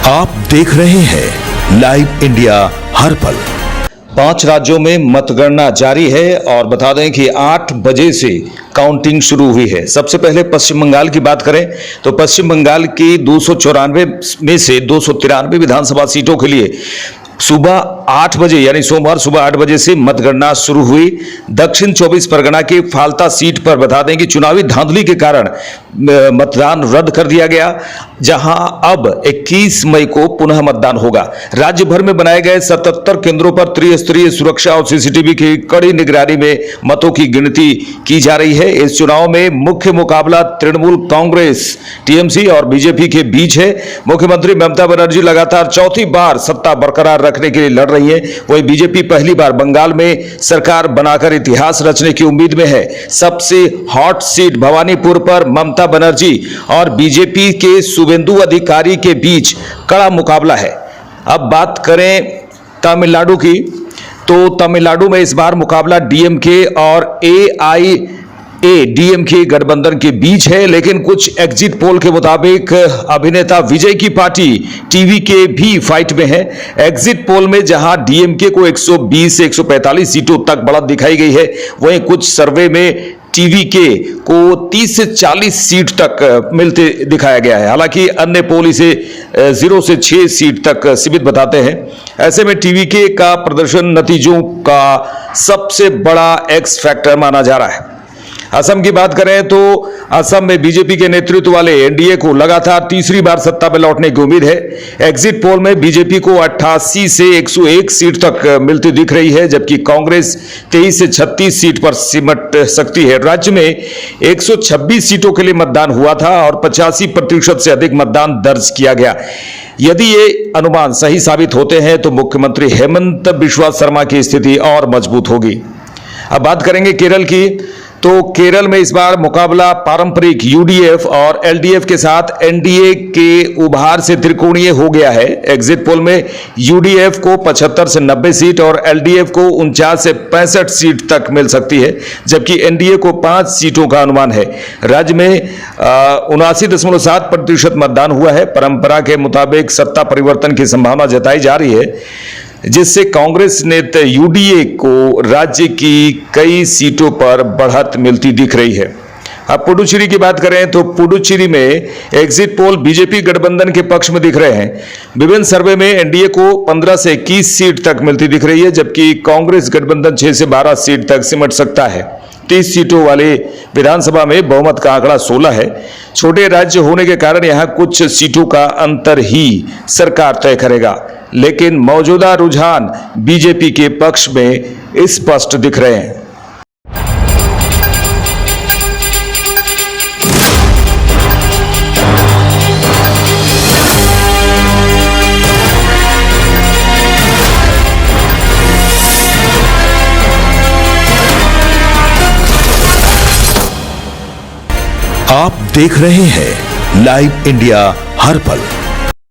आप देख रहे हैं लाइव इंडिया हर पल। 5 राज्यों में मतगणना जारी है और बता दें कि 8 बजे से काउंटिंग शुरू हुई है। सबसे पहले पश्चिम बंगाल की बात करें तो पश्चिम बंगाल की 294 में से 293 विधानसभा सीटों के लिए सुबह 8 बजे यानी सोमवार सुबह 8 बजे से मतगणना शुरू हुई। दक्षिण 24 परगना की फाल्ता सीट पर बता दें कि चुनावी धांधली के कारण मतदान रद्द कर दिया गया, जहां अब 21 मई को पुनः मतदान होगा। राज्य भर में बनाए गए 77 केंद्रों पर त्रिस्तरीय सुरक्षा और सीसीटीवी की कड़ी निगरानी में मतों की गिनती की जा रही है। इस चुनाव में मुख्य मुकाबला तृणमूल कांग्रेस टीएमसी और बीजेपी के बीच है। मुख्यमंत्री ममता बनर्जी लगातार चौथी बार सत्ता बरकरार रखने के लिए लड़ रही है, वहीं बीजेपी पहली बार बंगाल में सरकार बनाकर इतिहास रचने की उम्मीद में है। सबसे हॉट सीट भवानीपुर पर ममता बनर्जी और बीजेपी के शुभेंदु अधिकारी के बीच कड़ा मुकाबला है। अब बात करें तमिलनाडु की, तो तमिलनाडु में इस बार मुकाबला डीएमके और एआईएडीएमके गठबंधन के बीच है, लेकिन कुछ एग्जिट पोल के मुताबिक अभिनेता विजय की पार्टी टीवीके भी फाइट में है। एग्जिट पोल में जहां डीएमके को 120 से 145 सीटों तक बढ़त दिखाई गई है, वहीं कुछ सर्वे में टीवीके को 30 से 40 सीट तक मिलते दिखाया गया है। हालांकि अन्य पोल इसे 0 से 6 सीट तक सीमित बताते हैं। ऐसे में टीवीके का प्रदर्शन नतीजों का सबसे बड़ा एक्स फैक्टर माना जा रहा है। असम की बात करें तो असम में बीजेपी के नेतृत्व वाले एनडीए को लगातार तीसरी बार सत्ता में लौटने की उम्मीद है। एग्जिट पोल में बीजेपी को 88 से 101 सीट तक मिलती दिख रही है, जबकि कांग्रेस 23 से 36 सीट पर सिमट सकती है। राज्य में 126 सीटों के लिए मतदान हुआ था और 85% से अधिक मतदान दर्ज किया गया। यदि ये अनुमान सही साबित होते हैं तो मुख्यमंत्री हेमंत बिस्वा शर्मा की स्थिति और मजबूत होगी। अब बात करेंगे केरल की, तो केरल में इस बार मुकाबला पारंपरिक यूडीएफ और एलडीएफ के साथ एनडीए के उभार से त्रिकोणीय हो गया है। एग्जिट पोल में यूडीएफ को 75 से 90 सीट और एलडीएफ को 49 से 65 सीट तक मिल सकती है, जबकि एनडीए को 5 सीटों का अनुमान है। राज्य में 79.7% मतदान हुआ है। परंपरा के मुताबिक सत्ता परिवर्तन की संभावना जताई जा रही है, जिससे कांग्रेस नेता यूडीए को राज्य की कई सीटों पर बढ़त मिलती दिख रही है। अब पुडुचेरी की बात करें तो पुडुचेरी में एग्जिट पोल बीजेपी गठबंधन के पक्ष में दिख रहे हैं। विभिन्न सर्वे में एनडीए को 15 से 21 सीट तक मिलती दिख रही है, जबकि कांग्रेस गठबंधन 6 से 12 सीट तक सिमट सकता है। 30 सीटों वाले विधानसभा में बहुमत का आंकड़ा 16 है। छोटे राज्य होने के कारण यहां कुछ सीटों का अंतर ही सरकार तय करेगा, लेकिन मौजूदा रुझान बीजेपी के पक्ष में स्पष्ट दिख रहे हैं। आप देख रहे हैं लाइव इंडिया हर पल।